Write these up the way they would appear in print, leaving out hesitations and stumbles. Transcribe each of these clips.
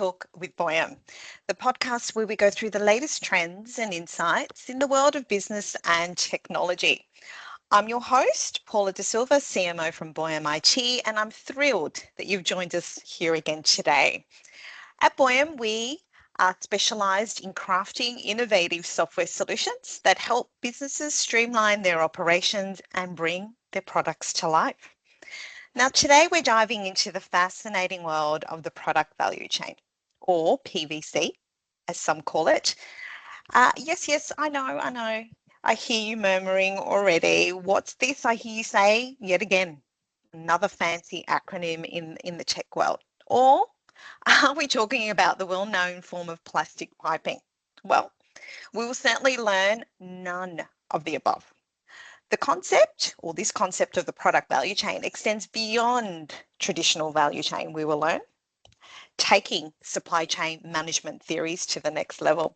Talk with Boyum, the podcast where we go through the latest trends and insights in the world of business and technology. I'm your host, Paula Da Silva, CMO from Boyum IT, and I'm thrilled that you've joined us here again today. At Boyum, we are specialised in crafting innovative software solutions that help businesses streamline their operations and bring their products to life. Now, today we're diving into the fascinating world of the product value chain, or PVC, as some call it. Yes, I know. I hear you murmuring already. What's this I hear you say yet again? Another fancy acronym in the tech world. Or are we talking about the well-known form of plastic piping? Well, we will certainly learn none of the above. This concept of the product value chain extends beyond traditional value chain, we will learn, taking supply chain management theories to the next level.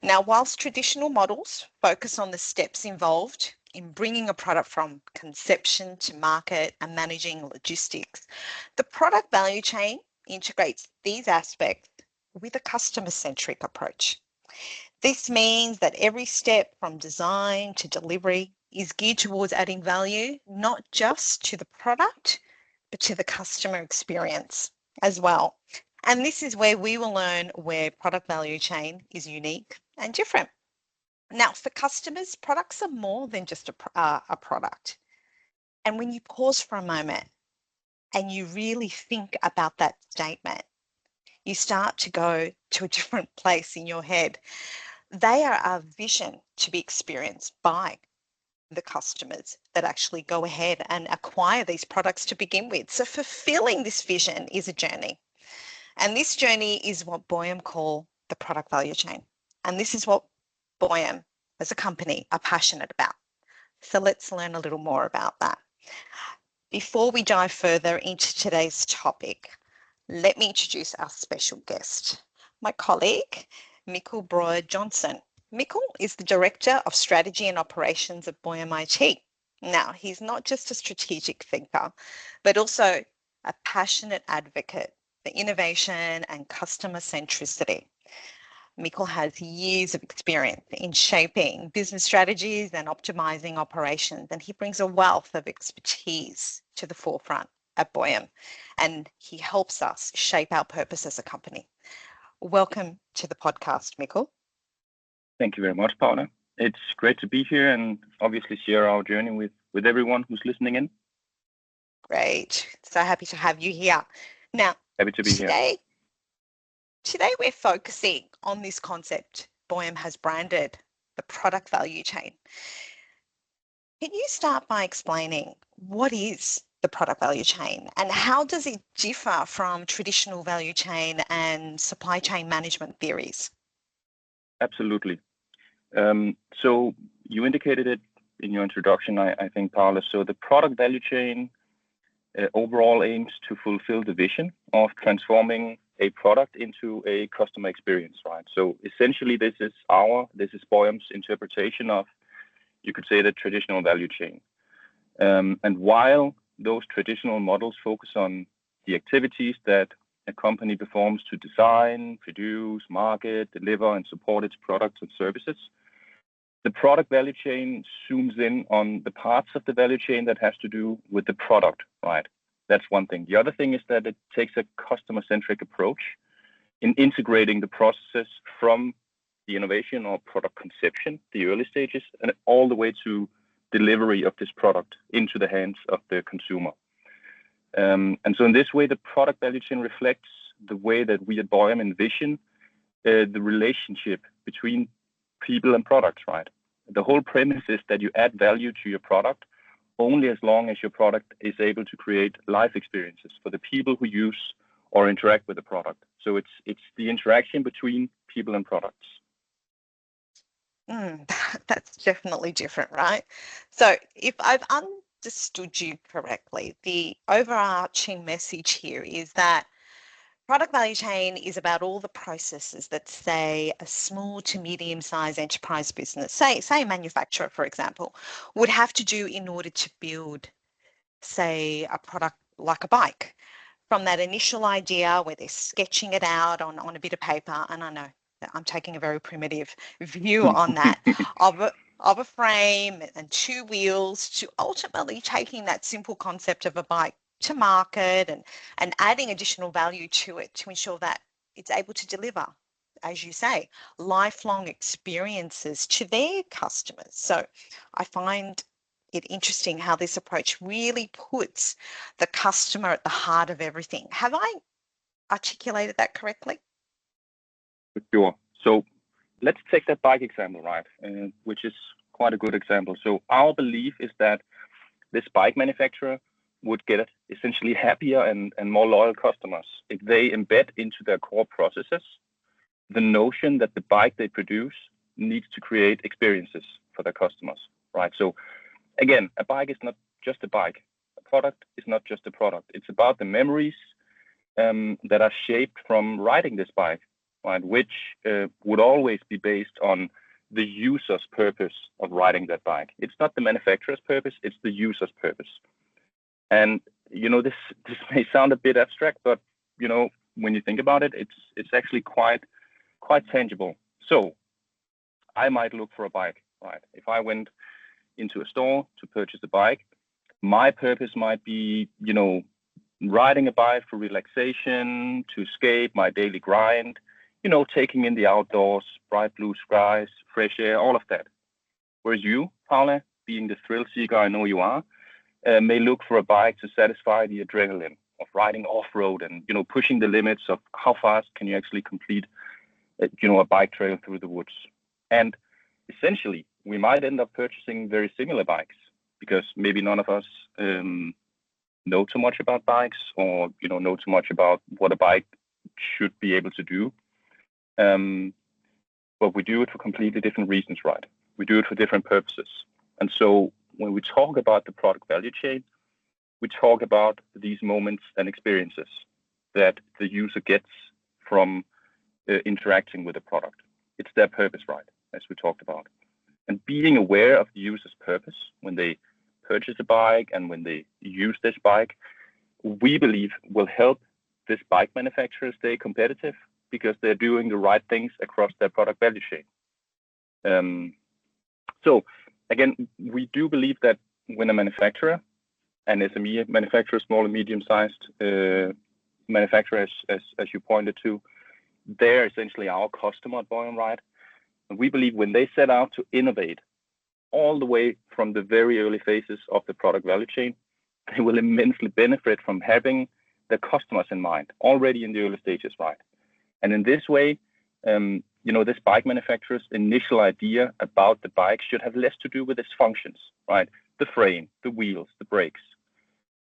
Now, whilst traditional models focus on the steps involved in bringing a product from conception to market and managing logistics, the product value chain integrates these aspects with a customer-centric approach. This means that every step from design to delivery is geared towards adding value, not just to the product, but to the customer experience as well. And this is where we will learn where product value chain is unique and different. Now, for customers, products are more than just a product. And when you pause for a moment and you really think about that statement, you start to go to a different place in your head. They are a vision to be experienced by the customers that actually go ahead and acquire these products to begin with. So fulfilling this vision is a journey. And this journey is what Boyum call the product value chain. And this is what Boyum as a company are passionate about. So let's learn a little more about that. Before we dive further into today's topic, let me introduce our special guest, my colleague, Mikkel Brauer-Johnsen. Mikkel is the Director of Strategy and Operations at Boyum IT. Now, he's not just a strategic thinker, but also a passionate advocate for innovation and customer centricity. Mikkel has years of experience in shaping business strategies and optimizing operations, and he brings a wealth of expertise to the forefront at Boyum, and he helps us shape our purpose as a company. Welcome to the podcast, Mikkel. Thank you very much, Paula. It's great to be here and obviously share our journey with everyone who's listening in. Great. So happy to have you here. Now, happy to be here. Today we're focusing on this concept Boyum has branded, the product value chain. Can you start by explaining what is the product value chain and how does it differ from traditional value chain and supply chain management theories? Absolutely. So you indicated it in your introduction, I think, Paula. So the product value chain overall aims to fulfill the vision of transforming a product into a customer experience, right? So essentially, this is Boyum's interpretation of, you could say, the traditional value chain. And while those traditional models focus on the activities that a company performs to design, produce, market, deliver, and support its products and services, the product value chain zooms in on the parts of the value chain that has to do with the product, right? That's one thing. The other thing is that it takes a customer-centric approach in integrating the processes from the innovation or product conception, the early stages, and all the way to delivery of this product into the hands of the consumer. And so in this way, the product value chain reflects the way that we at Boyum envision the relationship between people and products, right? The whole premise is that you add value to your product only as long as your product is able to create life experiences for the people who use or interact with the product. So it's the interaction between people and products. That's definitely different, right? So if I've understood you correctly, the overarching message here is that product value chain is about all the processes that, say, a small to medium-sized enterprise business, say a manufacturer, for example, would have to do in order to build, say, a product like a bike. from that initial idea where they're sketching it out on a bit of paper, and I know that I'm taking a very primitive view on that, of a frame and two wheels, to ultimately taking that simple concept of a bike to market and adding additional value to it to ensure that it's able to deliver, as you say, lifelong experiences to their customers. So I find it interesting how this approach really puts the customer at the heart of everything. Have I articulated that correctly? For sure. So let's take that bike example, right? Which is quite a good example. So our belief is that this bike manufacturer would get essentially happier and more loyal customers if they embed into their core processes the notion that the bike they produce needs to create experiences for their customers, right? So again, a bike is not just a bike. A product is not just a product. It's about the memories that are shaped from riding this bike, right? Which would always be based on the user's purpose of riding that bike. It's not the manufacturer's purpose, it's the user's purpose. And, this may sound a bit abstract, but, when you think about it, it's actually quite tangible. So I might look for a bike, right? If I went into a store to purchase a bike, my purpose might be, riding a bike for relaxation, to escape my daily grind, taking in the outdoors, bright blue skies, fresh air, all of that. Whereas you, Paula, being the thrill seeker I know you are, may look for a bike to satisfy the adrenaline of riding off-road and, pushing the limits of how fast can you actually complete, a bike trail through the woods. And essentially, we might end up purchasing very similar bikes because maybe none of us know too much about bikes or, know too much about what a bike should be able to do. But we do it for completely different reasons, right? We do it for different purposes. And so when we talk about the product value chain, we talk about these moments and experiences that the user gets from interacting with the product. It's their purpose, right, as we talked about. And being aware of the user's purpose when they purchase a bike and when they use this bike, we believe will help this bike manufacturer stay competitive because they're doing the right things across their product value chain. So again, we do believe that when a manufacturer, an SME manufacturer, small and medium-sized manufacturer, as you pointed to, they're essentially our customer at Boyum, right? And we believe when they set out to innovate all the way from the very early phases of the product value chain, they will immensely benefit from having the customers in mind already in the early stages, right? And in this way, this bike manufacturer's initial idea about the bike should have less to do with its functions, right? The frame, the wheels, the brakes.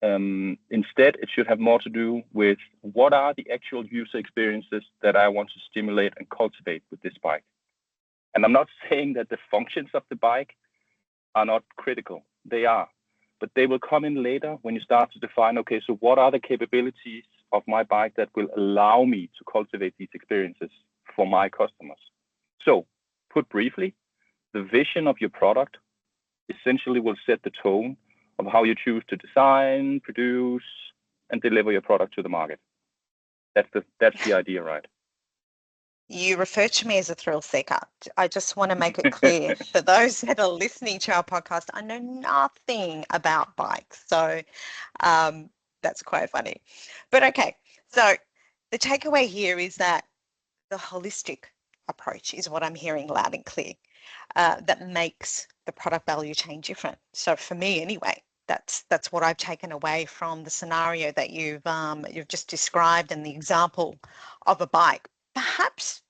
Instead, it should have more to do with what are the actual user experiences that I want to stimulate and cultivate with this bike. And I'm not saying that the functions of the bike are not critical. They are. But they will come in later when you start to define, okay, so what are the capabilities of my bike that will allow me to cultivate these experiences for my customers? So, put briefly, the vision of your product essentially will set the tone of how you choose to design, produce, and deliver your product to the market. That's the idea, right? You refer to me as a thrill seeker. I just want to make it clear for those that are listening to our podcast, I know nothing about bikes. So that's quite funny. But okay, so the takeaway here is that the holistic approach is what I'm hearing loud and clear, that makes the product value chain different. So for me anyway, that's what I've taken away from the scenario that you've just described and the example of a bike. Perhaps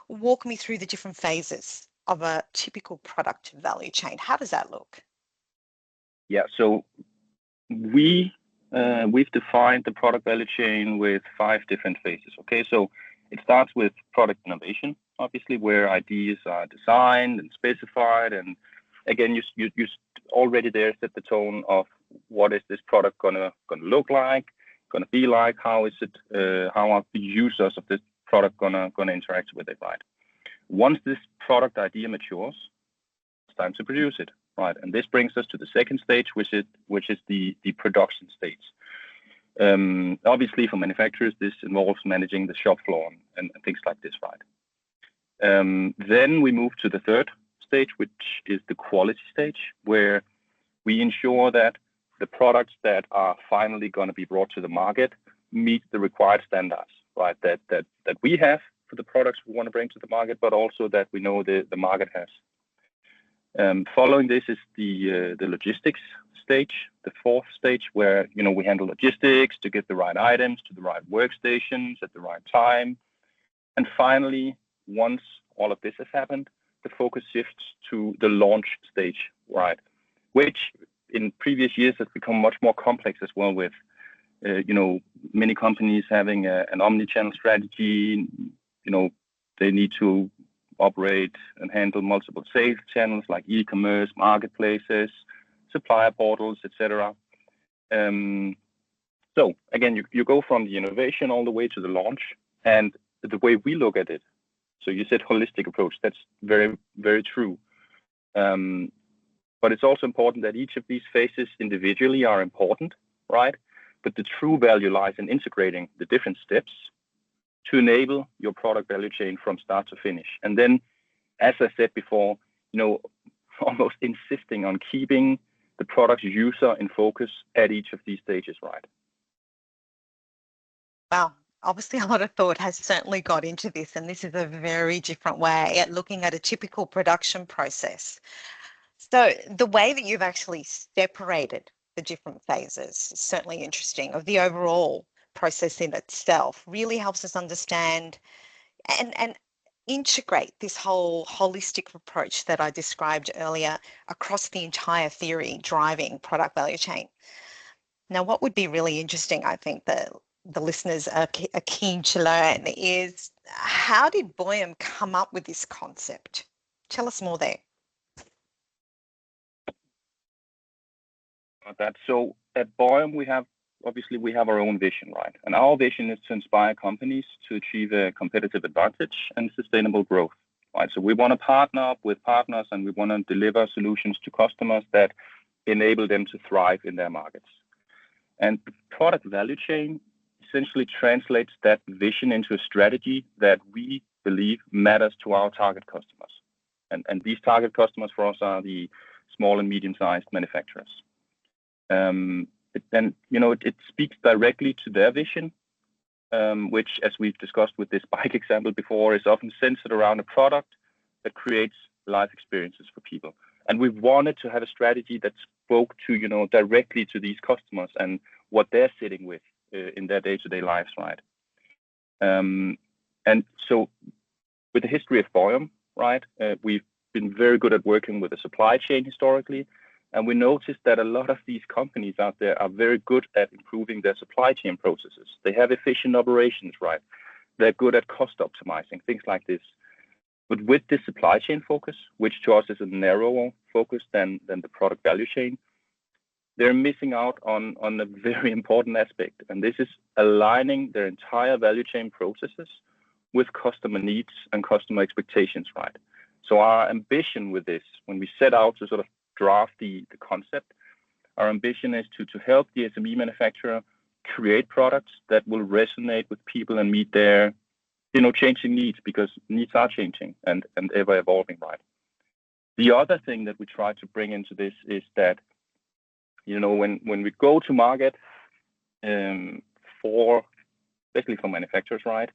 walk me through the different phases of a typical product value chain. How does that look? Yeah, so we've defined the product value chain with 5 different phases. Okay, so it starts with product innovation, obviously, where ideas are designed and specified, and again, you already there set the tone of what is this product gonna look like, gonna be like, how is it, how are the users of this product gonna interact with it, right? Once this product idea matures, it's time to produce it, right? And this brings us to the second stage, which is the production stage. Obviously, for manufacturers, this involves managing the shop floor and things like this, right? Then we move to the third stage, which is the quality stage, where we ensure that the products that are finally going to be brought to the market meet the required standards, right? That we have for the products we want to bring to the market, but also that we know the market has. Following this is the logistics stage, the fourth stage, where we handle logistics to get the right items to the right workstations at the right time. And finally, once all of this has happened, the focus shifts to the launch stage, right? Which in previous years has become much more complex as well, with many companies having an omni-channel strategy. They need to operate and handle multiple sales channels like e-commerce, marketplaces, supplier portals, etc. So again, you go from the innovation all the way to the launch. And the way we look at it, so you said holistic approach, that's very, very true. But it's also important that each of these phases individually are important, right? But the true value lies in integrating the different steps to enable your product value chain from start to finish. And then, as I said before, almost insisting on keeping the product's user in focus at each of these stages, right? Wow. Obviously, a lot of thought has certainly got into this, and this is a very different way at looking at a typical production process. So the way that you've actually separated the different phases is certainly interesting of the overall process in itself, really helps us understand and integrate this whole holistic approach that I described earlier across the entire theory driving product value chain. Now, what would be really interesting, I think that the listeners are keen to learn, is how did Boyum come up with this concept? Tell us more there. So at Boyum, we have our own vision, right? And our vision is to inspire companies to achieve a competitive advantage and sustainable growth, right? So we want to partner up with partners, and we want to deliver solutions to customers that enable them to thrive in their markets. And the product value chain essentially translates that vision into a strategy that we believe matters to our target customers. And these target customers for us are the small and medium-sized manufacturers. It speaks directly to their vision, which, as we've discussed with this bike example before, is often centered around a product that creates life experiences for people. And we wanted to have a strategy that spoke to, directly to these customers and what they're sitting with in their day-to-day lives, right? And so with the history of Boyum, right, we've been very good at working with the supply chain historically. And we noticed that a lot of these companies out there are very good at improving their supply chain processes. They have efficient operations, right? They're good at cost optimizing, things like this. But with this supply chain focus, which to us is a narrower focus than the product value chain, they're missing out on a very important aspect. And this is aligning their entire value chain processes with customer needs and customer expectations, right? So our ambition with this, when we set out to sort of draft the concept, our ambition is to help the SME manufacturer create products that will resonate with people and meet their changing needs, because needs are changing and ever evolving, right? The other thing that we try to bring into this is that when we go to market especially for manufacturers, right,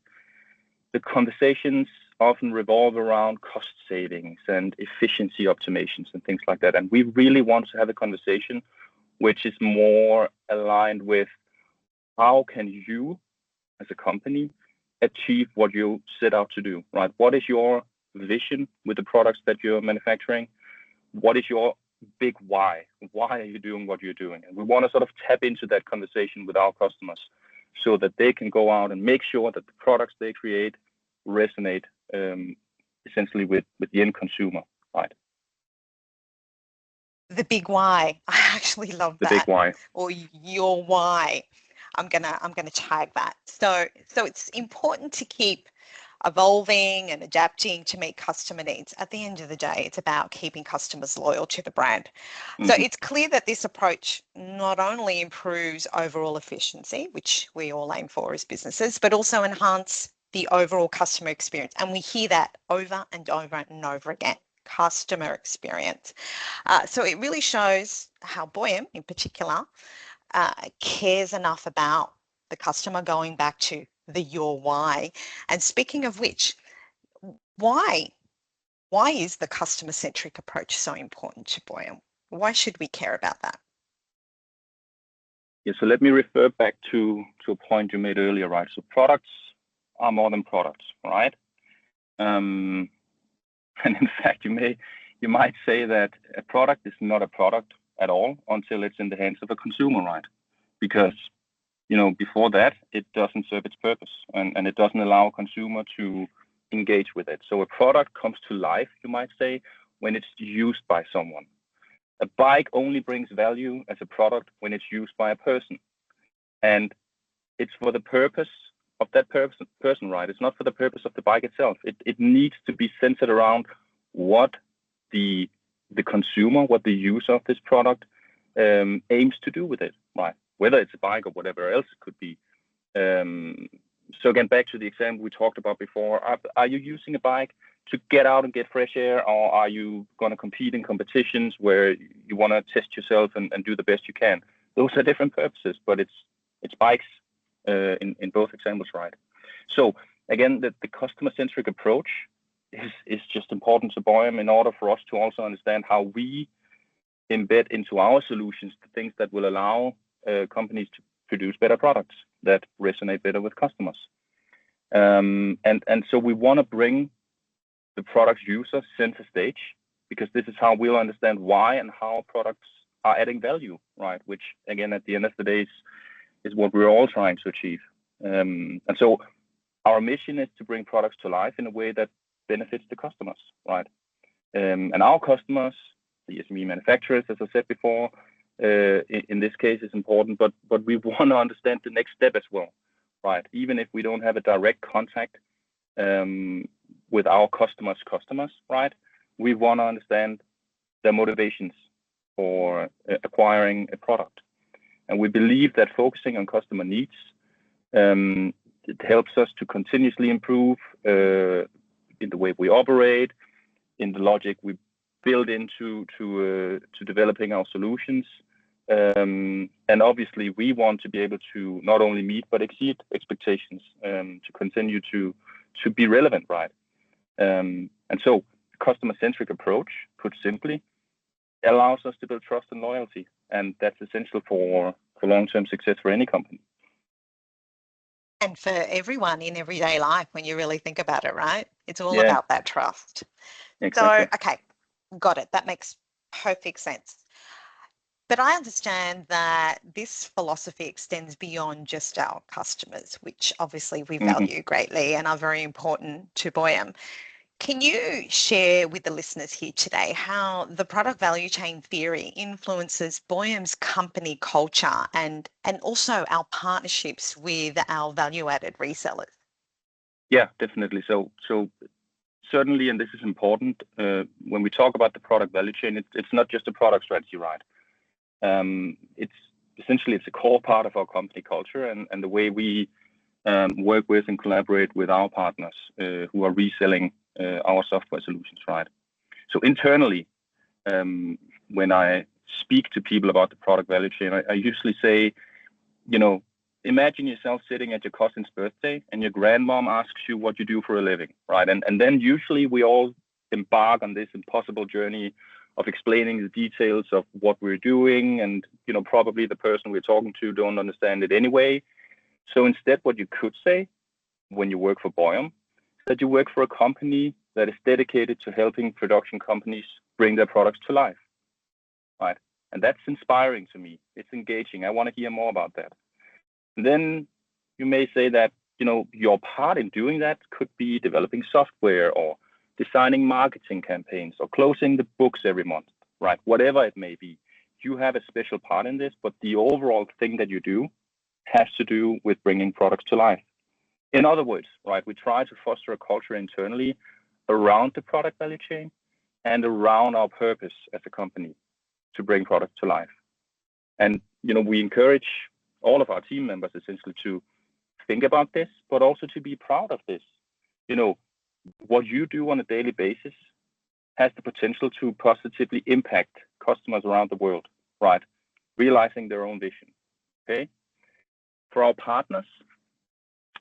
the conversations often revolve around cost savings and efficiency optimizations and things like that. And we really want to have a conversation which is more aligned with how can you as a company achieve what you set out to do, right? What is your vision with the products that you're manufacturing? What is your big why? Why are you doing what you're doing? And we want to sort of tap into that conversation with our customers so that they can go out and make sure that the products they create resonate essentially with the end consumer, right? The big why. I actually love that. The big why. Or your why. I'm gonna tag that. So it's important to keep evolving and adapting to meet customer needs. At the end of the day, it's about keeping customers loyal to the brand. So it's clear that this approach not only improves overall efficiency, which we all aim for as businesses, but also enhance the overall customer experience. And we hear that over and over and over again, customer experience. So it really shows how Boyum in particular cares enough about the customer, going back to the your why. And speaking of which, why is the customer-centric approach so important to Boyum? Why should we care about that? Yeah, so let me refer back to a point you made earlier, right? So products are more than products, right? And in fact, you might say that a product is not a product at all until it's in the hands of a consumer, right? Because before that, it doesn't serve its purpose, and it doesn't allow a consumer to engage with it. So a product comes to life, you might say, when it's used by someone. A bike only brings value as a product when it's used by a person. And it's for the purpose of that person, right? It's not for the purpose of the bike itself. It needs to be centered around what the consumer, what the user of this product aims to do with it, right? Whether it's a bike or whatever else it could be. So again, back to the example we talked about before, are you using a bike to get out and get fresh air, or are you going to compete in competitions where you want to test yourself and do the best you can? Those are different purposes, but it's bikes in both examples, right? So again, the customer-centric approach is just important to Boyum in order for us to also understand how we embed into our solutions the things that will allow companies to produce better products that resonate better with customers. And so we want to bring the product's user center stage, because this is how we'll understand why and how products are adding value, right? Which again, at the end of the day, is what we're all trying to achieve. And so our mission is to bring products to life in a way that benefits the customers, right? And our customers, the SME manufacturers, as I said before, in this case is important, but we want to understand the next step as well, right? Even if we don't have a direct contact with our customers, right? We want to understand their motivations for acquiring a product. And we believe that focusing on customer needs, it helps us to continuously improve in the way we operate, in the logic we build into developing our solutions. And obviously, we want to be able to not only meet but exceed expectations to continue to be relevant, right? And so, customer-centric approach, put simply, allows us to build trust and loyalty, and that's essential for long-term success for any company. And for everyone in everyday life, when you really think about it, right? It's all about that trust. Exactly. So, okay, got it. That makes perfect sense. But I understand that this philosophy extends beyond just our customers, which obviously we value greatly and are very important to Boyum. Can you share with the listeners here today how the product value chain theory influences Boyum's company culture and also our partnerships with our value-added resellers? Yeah, definitely. So certainly, and this is important, when we talk about the product value chain, it's not just a product strategy, right? It's a core part of our company culture and the way we work with and collaborate with our partners who are reselling our software solutions, right? So internally, when I speak to people about the product value chain, I usually say, imagine yourself sitting at your cousin's birthday and your grandmom asks you what you do for a living, right? And then usually we all embark on this impossible journey of explaining the details of what we're doing, and probably the person we're talking to don't understand it anyway. So instead, what you could say when you work for Boyum, that you work for a company that is dedicated to helping production companies bring their products to life, right? And that's inspiring to me. It's engaging. I want to hear more about that. And then you may say that, your part in doing that could be developing software or designing marketing campaigns or closing the books every month, right? Whatever it may be, you have a special part in this, but the overall thing that you do has to do with bringing products to life. In other words, right, we try to foster a culture internally around the product value chain and around our purpose as a company to bring products to life. And, we encourage all of our team members essentially to think about this, but also to be proud of this. What you do on a daily basis has the potential to positively impact customers around the world, right? Realizing their own vision, okay? For our partners,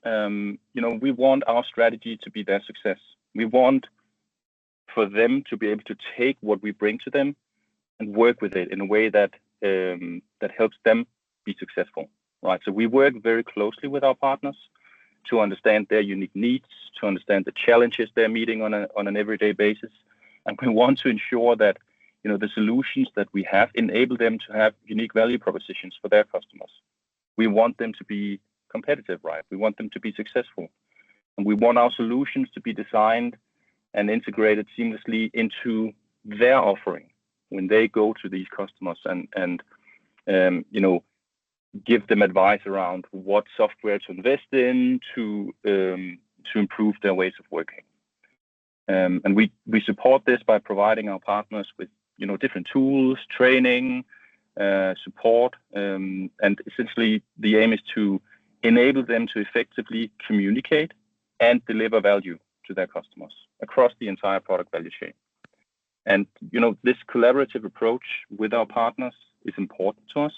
we want our strategy to be their success. We want for them to be able to take what we bring to them and work with it in a way that helps them be successful, right? So we work very closely with our partners to understand their unique needs, to understand the challenges they're meeting on an everyday basis, and we want to ensure that the solutions that we have enable them to have unique value propositions for their customers. We want them to be competitive, right? We want them to be successful, and we want our solutions to be designed and integrated seamlessly into their offering when they go to these customers and give them advice around what software to invest in to improve their ways of working. And we support this by providing our partners with different tools, training, support, and essentially the aim is to enable them to effectively communicate and deliver value to their customers across the entire product value chain. And this collaborative approach with our partners is important to us.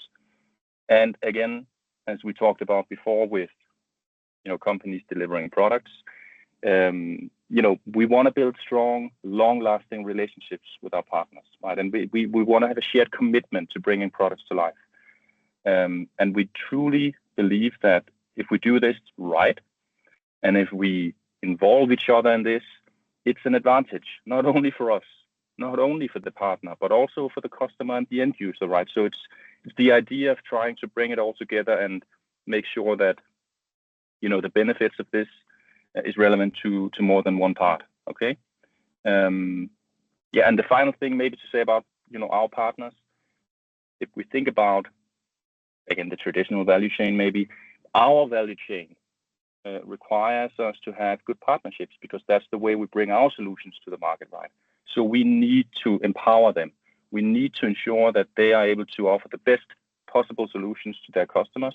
And again, as we talked about before with companies delivering products, we want to build strong, long-lasting relationships with our partners, right? And we want to have a shared commitment to bringing products to life. And we truly believe that if we do this right, and if we involve each other in this, it's an advantage, not only for us, not only for the partner, but also for the customer and the end user, right? So it's the idea of trying to bring it all together and make sure that, the benefits of this is relevant to more than one part, okay? And the final thing maybe to say about, our partners, if we think about, again, the traditional value chain, maybe our value chain requires us to have good partnerships because that's the way we bring our solutions to the market, right? So we need to empower them. We need to ensure that they are able to offer the best possible solutions to their customers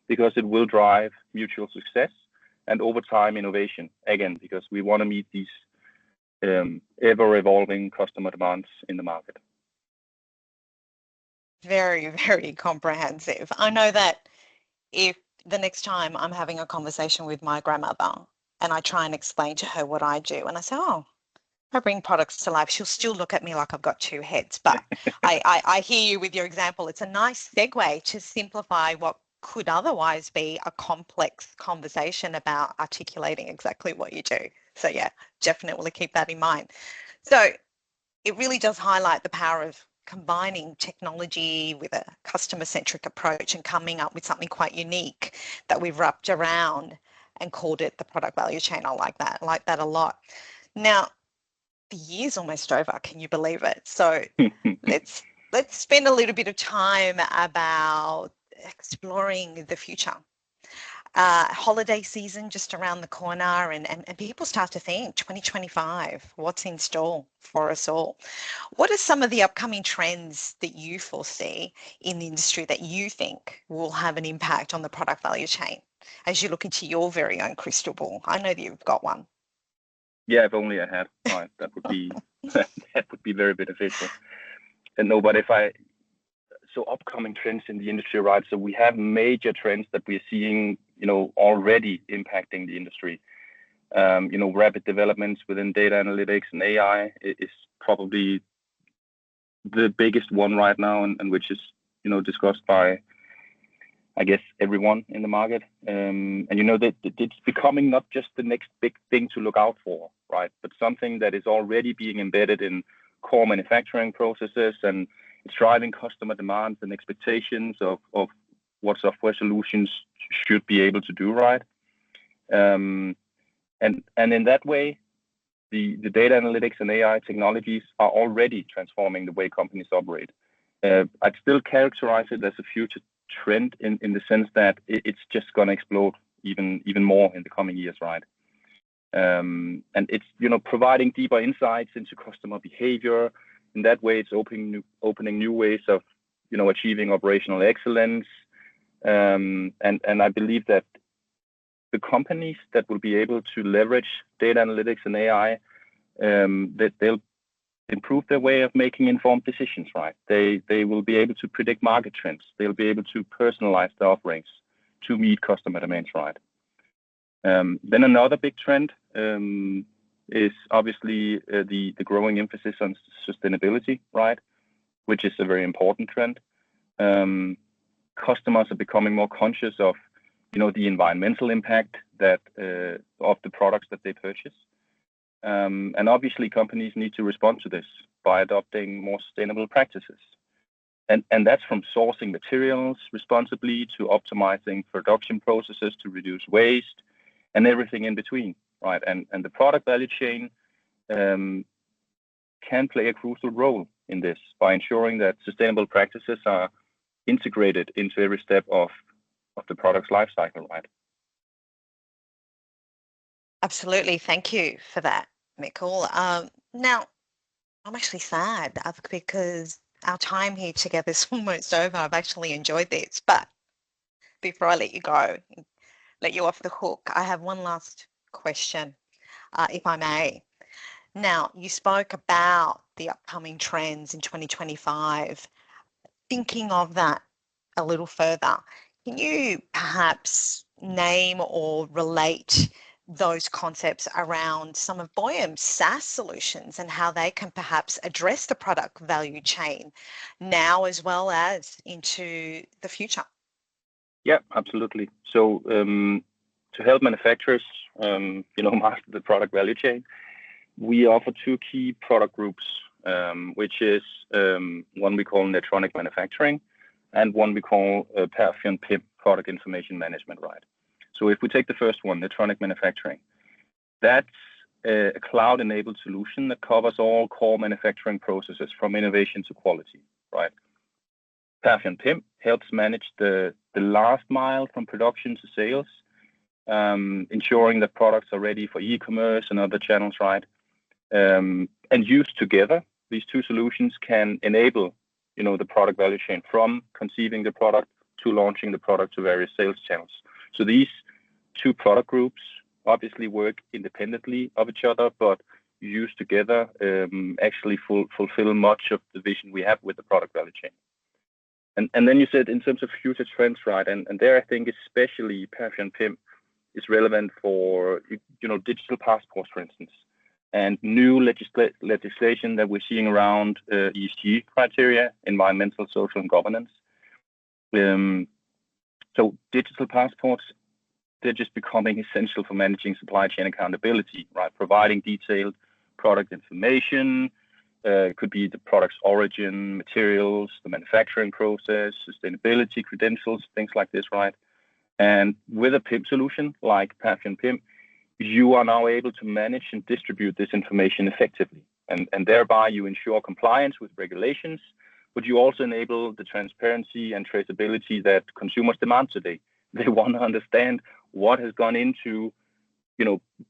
because it will drive mutual success and over time innovation, again, because we want to meet these ever-evolving customer demands in the market. Very, very comprehensive. I know that if the next time I'm having a conversation with my grandmother and I try and explain to her what I do, and I say, oh, I bring products to life, she'll still look at me like I've got two heads. But I hear you with your example. It's a nice segue to simplify what could otherwise be a complex conversation about articulating exactly what you do. So yeah, definitely keep that in mind. So it really does highlight the power of combining technology with a customer-centric approach and coming up with something quite unique that we've wrapped around and called it the product value chain. I like that a lot. Now, the year's almost over. Can you believe it? So let's spend a little bit of time about exploring the future. Holiday season just around the corner and people start to think 2025, what's in store for us all? What are some of the upcoming trends that you foresee in the industry that you think will have an impact on the product value chain as you look into your very own crystal ball? I know that you've got one. Yeah, if only I had. Right, that would be that would be very beneficial. And no, but so upcoming trends in the industry, right? So we have major trends that we're seeing, already impacting the industry. Rapid developments within data analytics and AI is probably the biggest one right now, and which is, discussed by, I guess, everyone in the market. And that it's becoming not just the next big thing to look out for, right? But something that is already being embedded in core manufacturing processes, and it's driving customer demands and expectations of what software solutions should be able to do, right? And in that way, the data analytics and AI technologies are already transforming the way companies operate. I'd still characterize it as a future trend in the sense that it's just going to explode, even more in the coming years, right? And it's providing deeper insights into customer behavior. In that way, it's opening new ways of achieving operational excellence. And I believe that the companies that will be able to leverage data analytics and AI, that they'll improve their way of making informed decisions, right? They will be able to predict market trends. They'll be able to personalize their offerings to meet customer demands, right? Then another big trend is obviously the growing emphasis on sustainability, right? Which is a very important trend. Customers are becoming more conscious of the environmental impact that of the products that they purchase. And obviously companies need to respond to this by adopting more sustainable practices. And that's from sourcing materials responsibly to optimizing production processes to reduce waste and everything in between, right? And the product value chain can play a crucial role in this by ensuring that sustainable practices are integrated into every step of the product's life cycle, right? Absolutely. Thank you for that, Mikkel. Now, I'm actually sad because our time here together is almost over. I've actually enjoyed this. But before I let you go, let you off the hook, I have one last question, if I may. Now, you spoke about the upcoming trends in 2025. Thinking of that a little further, can you perhaps name or relate those concepts around some of Boyum's SaaS solutions and how they can perhaps address the product value chain now as well as into the future? Yeah, absolutely. So to help manufacturers, master the product value chain, we offer two key product groups, which is one we call electronic manufacturing and one we call Perfion PIM, product information management, right? So if we take the first one, electronic manufacturing, that's a cloud-enabled solution that covers all core manufacturing processes from innovation to quality, right? Perfion PIM helps manage the last mile from production to sales, ensuring that products are ready for e-commerce and other channels, right? And used together, these two solutions can enable, the product value chain from conceiving the product to launching the product to various sales channels. So these two product groups obviously work independently of each other, but used together actually fulfill much of the vision we have with the product value chain. And then you said in terms of future trends, right? And there I think especially Perfion PIM is relevant for digital passports, for instance, and new legislation that we're seeing around ESG criteria, environmental, social, and governance. So digital passports, they're just becoming essential for managing supply chain accountability, right? Providing detailed product information, could be the product's origin, materials, the manufacturing process, sustainability credentials, things like this, right? And with a PIM solution like Perfion PIM, you are now able to manage and distribute this information effectively. And thereby you ensure compliance with regulations, but you also enable the transparency and traceability that consumers demand today. They want to understand what has gone into,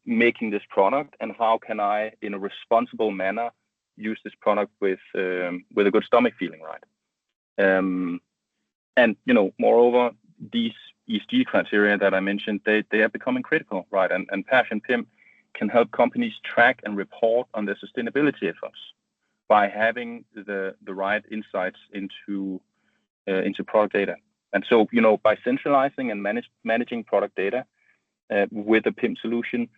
making this product and how can I, in a responsible manner, use this product with a good stomach feeling, right? And moreover, these ESG criteria that I mentioned, they are becoming critical, right? And Perfion PIM can help companies track and report on their sustainability efforts by having the right insights into product data. And so, by centralizing and managing product data with a PIM solution,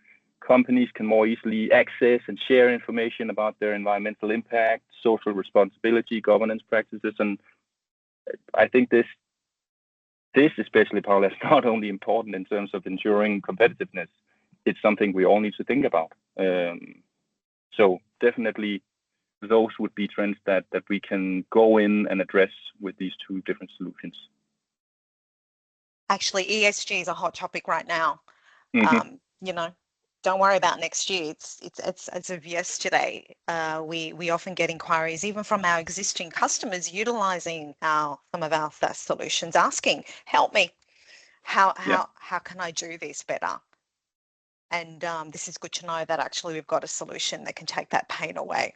companies can more easily access and share information about their environmental impact, social responsibility, governance practices. And I think this especially, Paula, is not only important in terms of ensuring competitiveness, it's something we all need to think about. So definitely those would be trends that we can go in and address with these two different solutions. Actually, ESG is a hot topic right now. Mm-hmm. Don't worry about next year. It's of yesterday. We often get inquiries even from our existing customers utilizing some of our SaaS solutions, asking, "Help me. How Yeah. can I do this better? And this is good to know that actually we've got a solution that can take that pain away.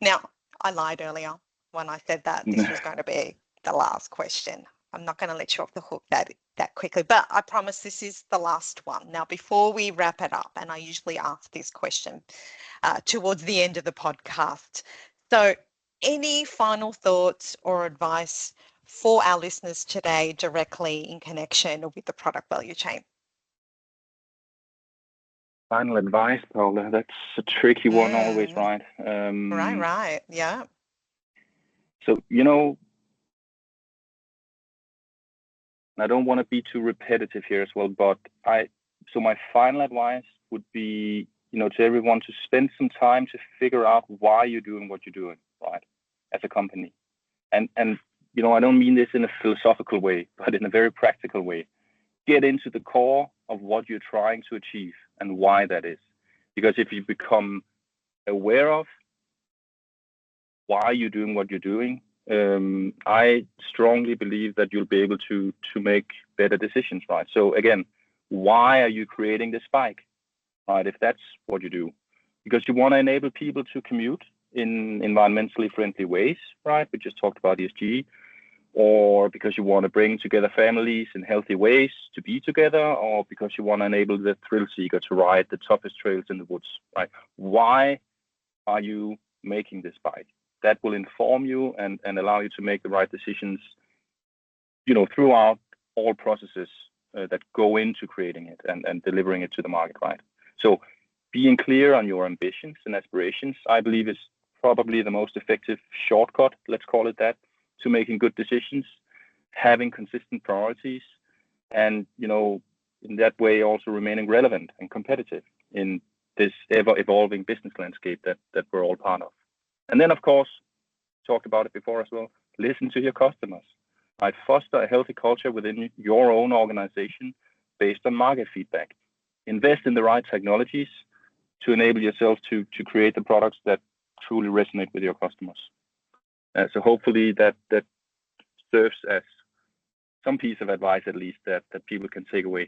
Now, I lied earlier when I said that this was going to be the last question. I'm not going to let you off the hook that quickly, but I promise this is the last one. Now, before we wrap it up, and I usually ask this question towards the end of the podcast. So, any final thoughts or advice for our listeners today directly in connection with the product value chain? Final advice, Paula. That's a tricky one always, right? Right. Yeah. So, I don't want to be too repetitive here as well, but so my final advice would be, to everyone to spend some time to figure out why you're doing what you're doing, right, as a company. And I don't mean this in a philosophical way, but in a very practical way. Get into the core of what you're trying to achieve and why that is. Because if you become aware of why you're doing what you're doing, I strongly believe that you'll be able to make better decisions, right? So again, why are you creating this bike, right? If that's what you do, because you want to enable people to commute in environmentally friendly ways, right? We just talked about ESG, or because you want to bring together families in healthy ways to be together, or because you want to enable the thrill seeker to ride the toughest trails in the woods, right? Why are you making this bike? That will inform you and allow you to make the right decisions, throughout all processes that go into creating it and delivering it to the market, right? So being clear on your ambitions and aspirations, I believe, is probably the most effective shortcut, let's call it that, to making good decisions, having consistent priorities, and, in that way also remaining relevant and competitive in this ever-evolving business landscape that we're all part of. And then, of course, talked about it before as well, listen to your customers. Right? Foster a healthy culture within your own organization based on market feedback. Invest in the right technologies to enable yourself to create the products that truly resonate with your customers. So hopefully that serves as some piece of advice, at least, that people can take away.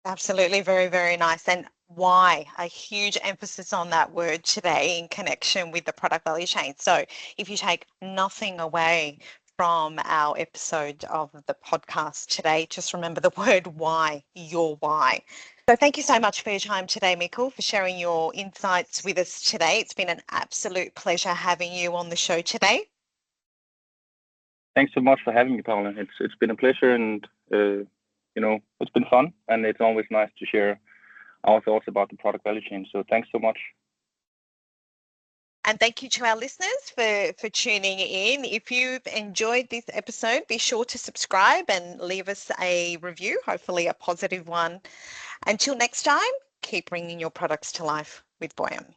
Absolutely. Very, very nice. And why? A huge emphasis on that word today in connection with the product value chain. So if you take nothing away from our episode of the podcast today, just remember the word why, your why. So thank you so much for your time today, Mikkel, for sharing your insights with us today. It's been an absolute pleasure having you on the show today. Thanks so much for having me, Paula. It's been a pleasure, and it's been fun, and it's always nice to share our thoughts about the product value chain. So thanks so much. And thank you to our listeners for tuning in. If you've enjoyed this episode, be sure to subscribe and leave us a review, hopefully a positive one. Until next time, keep bringing your products to life with Boyum.